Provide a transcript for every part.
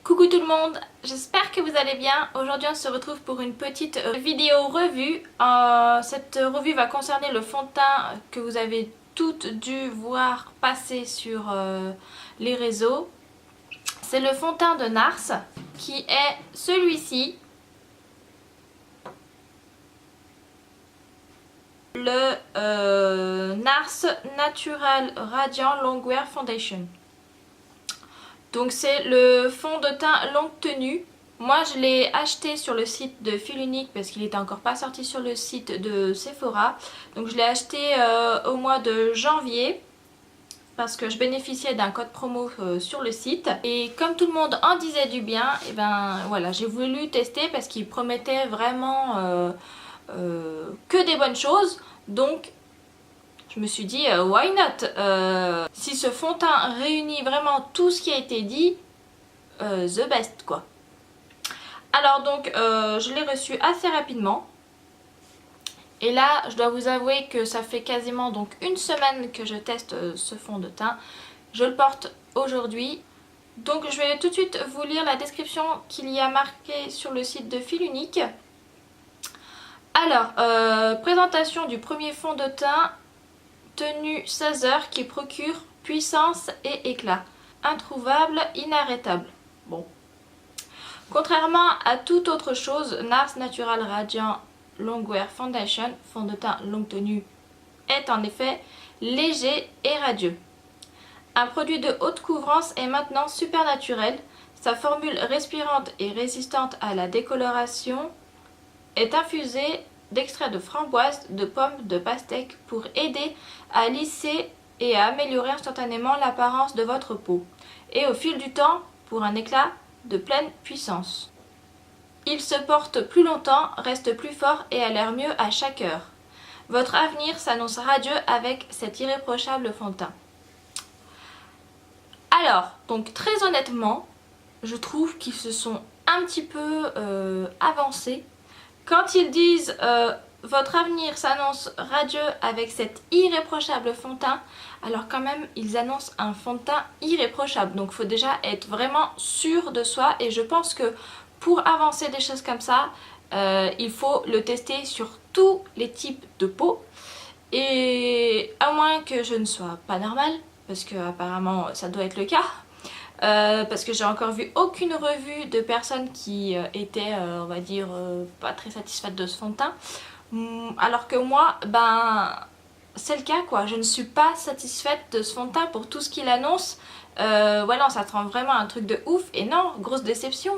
Coucou tout le monde, j'espère que vous allez bien. Aujourd'hui on se retrouve pour une petite vidéo revue. Cette revue va concerner le fond de teint que vous avez toutes dû voir passer sur les réseaux. C'est le fond de teint de NARS qui est celui-ci. Le NARS Natural Radiant Longwear Foundation. Donc c'est le fond de teint longue tenue. Moi je l'ai acheté sur le site de Fil Unique parce qu'il n'était encore pas sorti sur le site de Sephora. Donc je l'ai acheté au mois de janvier parce que je bénéficiais d'un code promo sur le site. Et comme tout le monde en disait du bien, et ben voilà, j'ai voulu tester parce qu'il promettait vraiment que des bonnes choses. Donc je me suis dit why not, si ce fond de teint réunit vraiment tout ce qui a été dit, the best quoi. Alors donc je l'ai reçu assez rapidement. Et là je dois vous avouer que ça fait quasiment donc une semaine que je teste ce fond de teint. Je le porte aujourd'hui. Donc je vais tout de suite vous lire la description qu'il y a marquée sur le site de Fil Unique. Alors, présentation du premier fond de teint tenue 16 heures qui procure puissance et éclat. Introuvable, inarrêtable. Bon. Contrairement à toute autre chose, NARS Natural Radiant Longwear Foundation, fond de teint longue tenue, est en effet léger et radieux. Un produit de haute couvrance est maintenant super naturel. Sa formule respirante et résistante à la décoloration est infusée d'extrait de framboise, de pommes, de pastèque pour aider à lisser et à améliorer instantanément l'apparence de votre peau. Et au fil du temps, pour un éclat de pleine puissance. Il se porte plus longtemps, reste plus fort et a l'air mieux à chaque heure. Votre avenir s'annonce radieux avec cet irréprochable fond de teint. Alors, donc très honnêtement, je trouve qu'ils se sont un petit peu avancés. Quand ils disent votre avenir s'annonce radieux avec cet irréprochable fond de teint, alors quand même ils annoncent un fond de teint irréprochable. Donc il faut déjà être vraiment sûr de soi et je pense que pour avancer des choses comme ça, il faut le tester sur tous les types de peau. Et à moins que je ne sois pas normale, parce que apparemment ça doit être le cas. Parce que j'ai encore vu aucune revue de personnes qui étaient, on va dire, pas très satisfaites de ce fond de teint. Alors que moi, ben, c'est le cas quoi. Je ne suis pas satisfaite de ce fond de teint pour tout ce qu'il annonce. Voilà, ça te rend vraiment un truc de ouf. Et non, grosse déception.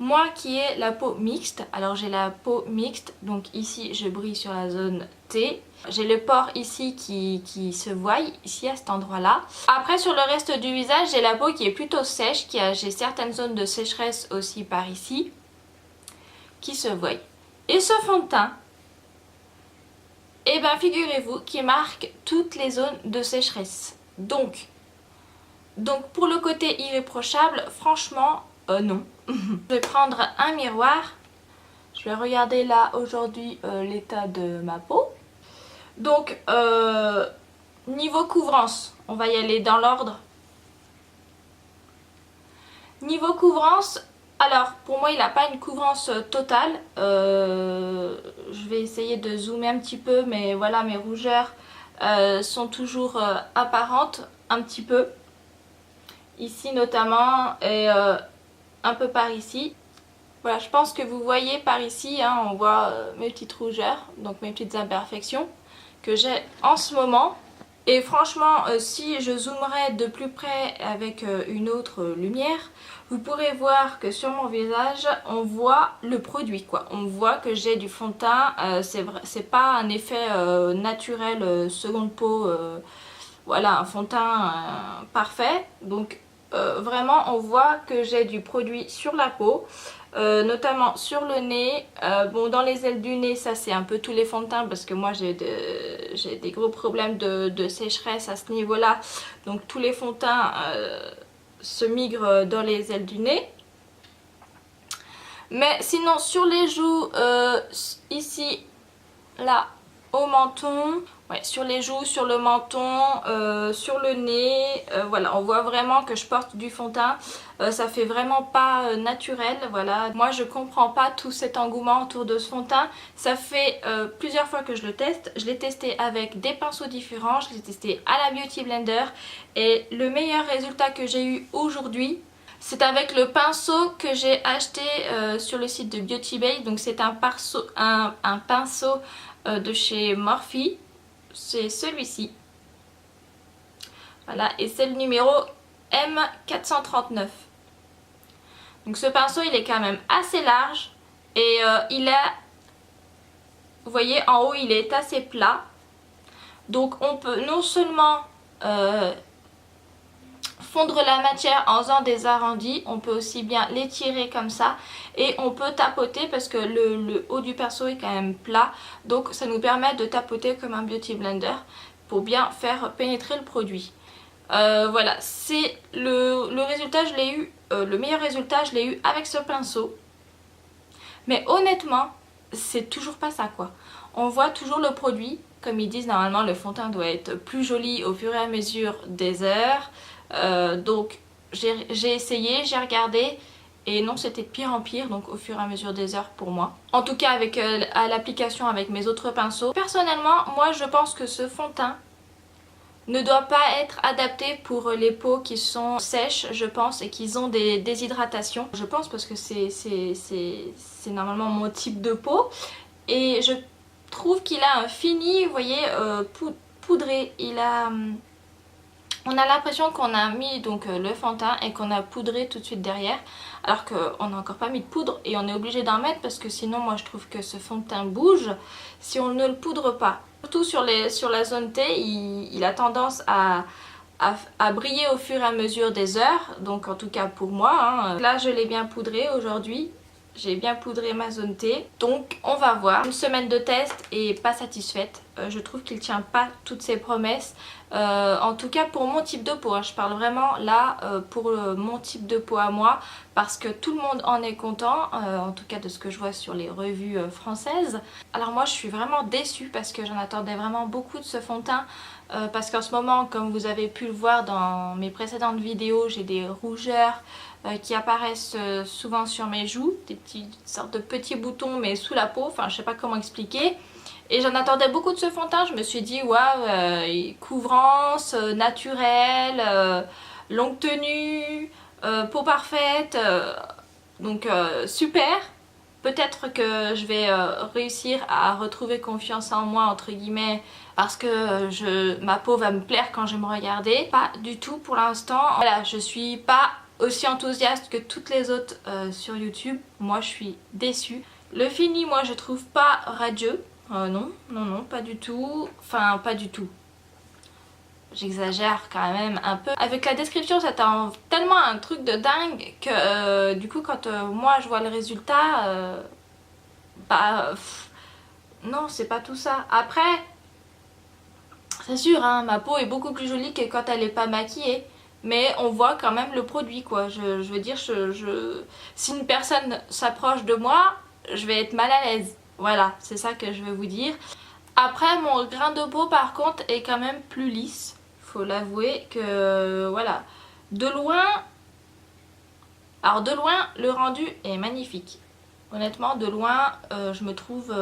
Moi qui ai la peau mixte, alors j'ai la peau mixte, donc ici je brille sur la zone T. J'ai le pore ici qui se voit, ici à cet endroit là. Après sur le reste du visage j'ai la peau qui est plutôt sèche, j'ai certaines zones de sécheresse aussi par ici, qui se voient. Et ce fond de teint, eh ben figurez-vous qu'il marque toutes les zones de sécheresse. Donc pour le côté irréprochable, franchement non. Je vais prendre un miroir. Je vais regarder là aujourd'hui l'état de ma peau. Donc niveau couvrance, on va y aller dans l'ordre. Niveau couvrance, alors pour moi il n'a pas une couvrance totale. Je vais essayer de zoomer un petit peu, mais voilà, mes rougeurs sont toujours apparentes un petit peu. Ici notamment et un peu par ici. Voilà, je pense que vous voyez par ici, hein, on voit mes petites rougeurs, donc mes petites imperfections que j'ai en ce moment. Et franchement, si je zoomerais de plus près avec une autre lumière, vous pourrez voir que sur mon visage, on voit le produit quoi. On voit que j'ai du fond de teint, c'est pas un effet naturel seconde peau, voilà, un fond de teint parfait. Donc vraiment on voit que j'ai du produit sur la peau, notamment sur le nez. Bon, dans les ailes du nez ça c'est un peu tous les fonds de teint parce que moi j'ai des gros problèmes de sécheresse à ce niveau là, donc tous les fonds de teint se migrent dans les ailes du nez. Mais sinon sur les joues, ici, là, au menton, ouais, sur les joues, sur le menton, sur le nez. Voilà, on voit vraiment que je porte du fond de teint. Ça fait vraiment pas naturel, voilà. Moi je comprends pas tout cet engouement autour de ce fond de teint. Ça fait plusieurs fois que je le teste. Je l'ai testé avec des pinceaux différents, je l'ai testé à la Beauty Blender. Et le meilleur résultat que j'ai eu aujourd'hui, c'est avec le pinceau que j'ai acheté sur le site de Beauty Bay. Donc c'est un pinceau de chez Morphe. C'est celui-ci. Voilà, et c'est le numéro M439. Donc ce pinceau il est quand même assez large et il a, vous voyez en haut il est assez plat. Donc on peut non seulement fondre la matière en faisant des arrondis, on peut aussi bien l'étirer comme ça et on peut tapoter parce que le haut du pinceau est quand même plat. Donc ça nous permet de tapoter comme un Beauty Blender pour bien faire pénétrer le produit. Voilà, c'est le résultat, je l'ai eu, le meilleur résultat je l'ai eu avec ce pinceau. Mais honnêtement, c'est toujours pas ça quoi. On voit toujours le produit, comme ils disent normalement le fond de teint doit être plus joli au fur et à mesure des heures. Donc j'ai essayé, j'ai regardé et non c'était de pire en pire donc au fur et à mesure des heures pour moi. En tout cas avec à l'application avec mes autres pinceaux. Personnellement moi je pense que ce fond de teint ne doit pas être adapté pour les peaux qui sont sèches je pense et qui ont des déshydratations. Je pense parce que c'est normalement mon type de peau et je trouve qu'il a un fini, vous voyez, poudré. On a l'impression qu'on a mis donc le fond de teint et qu'on a poudré tout de suite derrière alors qu'on n'a encore pas mis de poudre et on est obligé d'en mettre parce que sinon moi je trouve que ce fond de teint bouge si on ne le poudre pas. Surtout sur la zone T, il a tendance à briller au fur et à mesure des heures, donc en tout cas pour moi. Hein. Là je l'ai bien poudré aujourd'hui. J'ai bien poudré ma zone T, donc on va voir. Une semaine de test et pas satisfaite. Je trouve qu'il tient pas toutes ses promesses. En tout cas pour mon type de peau, hein. Je parle vraiment là pour mon type de peau à moi. Parce que tout le monde en est content, en tout cas de ce que je vois sur les revues françaises. Alors moi je suis vraiment déçue parce que j'en attendais vraiment beaucoup de ce fond de teint. Parce qu'en ce moment, comme vous avez pu le voir dans mes précédentes vidéos, j'ai des rougeurs qui apparaissent souvent sur mes joues, des sortes de petits boutons mais sous la peau, enfin je sais pas comment expliquer. Et j'en attendais beaucoup de ce fond de teint, je me suis dit waouh, couvrance, naturelle, longue tenue, peau parfaite, donc super. Peut-être que je vais réussir à retrouver confiance en moi entre guillemets parce que ma peau va me plaire quand je vais me regarder. Pas du tout pour l'instant. Voilà, je suis pas aussi enthousiaste que toutes les autres sur YouTube. Moi je suis déçue. Le fini moi je trouve pas radieux. Non, pas du tout. Enfin pas du tout. J'exagère quand même un peu. Avec la description c'est tellement un truc de dingue que du coup quand moi je vois le résultat, non c'est pas tout ça. Après c'est sûr hein, ma peau est beaucoup plus jolie que quand elle est pas maquillée. Mais on voit quand même le produit quoi. Je veux dire, si une personne s'approche de moi, je vais être mal à l'aise. Voilà, c'est ça que je veux vous dire. Après mon grain de peau par contre est quand même plus lisse. Faut l'avouer que voilà. De loin, alors de loin le rendu est magnifique. Honnêtement de loin je me trouve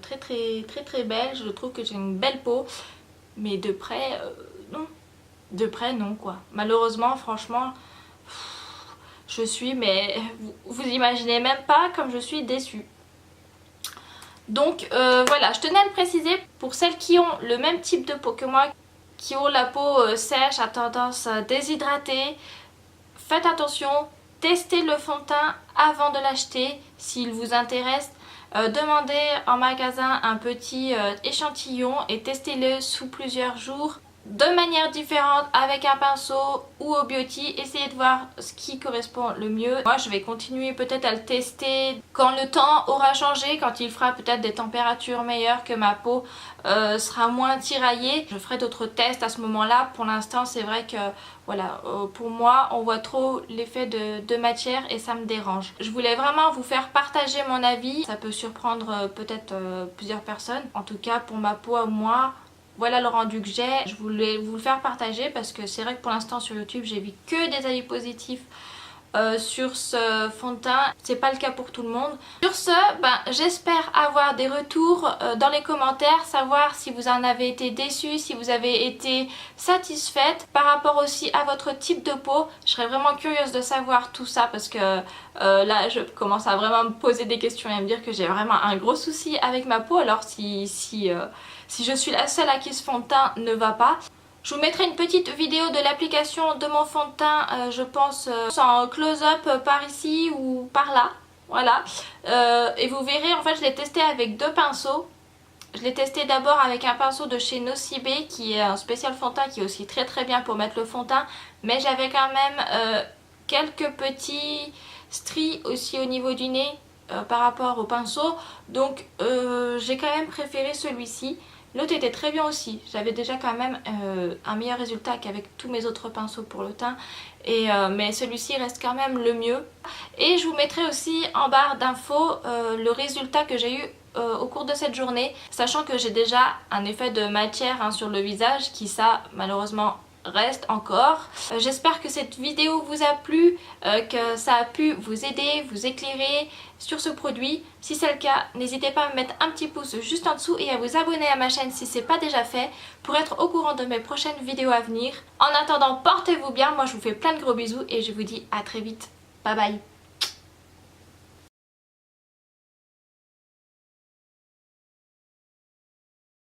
très belle. Je trouve que j'ai une belle peau. Mais de près non. De près non quoi. Malheureusement franchement je suis mais vous imaginez même pas comme je suis déçue. Donc voilà, je tenais à le préciser pour celles qui ont le même type de peau que moi, qui ont la peau sèche, à tendance déshydratée. Faites attention, testez le fond de teint avant de l'acheter s'il vous intéresse. Demandez en magasin un petit échantillon et testez-le sous plusieurs jours. de manière différente avec un pinceau ou au beauty. Essayez de voir ce qui correspond le mieux. Moi je vais continuer peut-être à le tester quand le temps aura changé, quand il fera peut-être des températures meilleures, que ma peau sera moins tiraillée. Je ferai d'autres tests à ce moment-là. Pour l'instant c'est vrai que voilà, pour moi on voit trop l'effet de matière et ça me dérange. Je voulais vraiment vous faire partager mon avis. Ça peut surprendre peut-être plusieurs personnes. En tout cas pour ma peau à moi, voilà le rendu que j'ai. Je voulais vous le faire partager parce que c'est vrai que pour l'instant sur YouTube j'ai vu que des avis positifs sur ce fond de teint. C'est pas le cas pour tout le monde. Sur ce, j'espère avoir des retours dans les commentaires, savoir si vous en avez été déçus, si vous avez été satisfaite par rapport aussi à votre type de peau. Je serais vraiment curieuse de savoir tout ça parce que là je commence à vraiment me poser des questions et à me dire que j'ai vraiment un gros souci avec ma peau. Alors si je suis la seule à qui ce fond de teint ne va pas. Je vous mettrai une petite vidéo de l'application de mon fond de teint, je pense en close-up par ici ou par là. Voilà. Et vous verrez, en fait je l'ai testé avec deux pinceaux. Je l'ai testé d'abord avec un pinceau de chez Nocibe qui est un spécial fond de teint qui est aussi très bien pour mettre le fond de teint. Mais j'avais quand même quelques petits stries aussi au niveau du nez par rapport au pinceau. Donc j'ai quand même préféré celui-ci. L'autre était très bien aussi, j'avais déjà quand même un meilleur résultat qu'avec tous mes autres pinceaux pour le teint. Mais celui-ci reste quand même le mieux. Et je vous mettrai aussi en barre d'infos le résultat que j'ai eu au cours de cette journée. Sachant que j'ai déjà un effet de matière sur le visage qui ça malheureusement reste encore. J'espère que cette vidéo vous a plu, que ça a pu vous aider, vous éclairer sur ce produit. Si c'est le cas, n'hésitez pas à me mettre un petit pouce juste en dessous et à vous abonner à ma chaîne si ce n'est pas déjà fait pour être au courant de mes prochaines vidéos à venir. En attendant, portez-vous bien, moi je vous fais plein de gros bisous et je vous dis à très vite. Bye bye.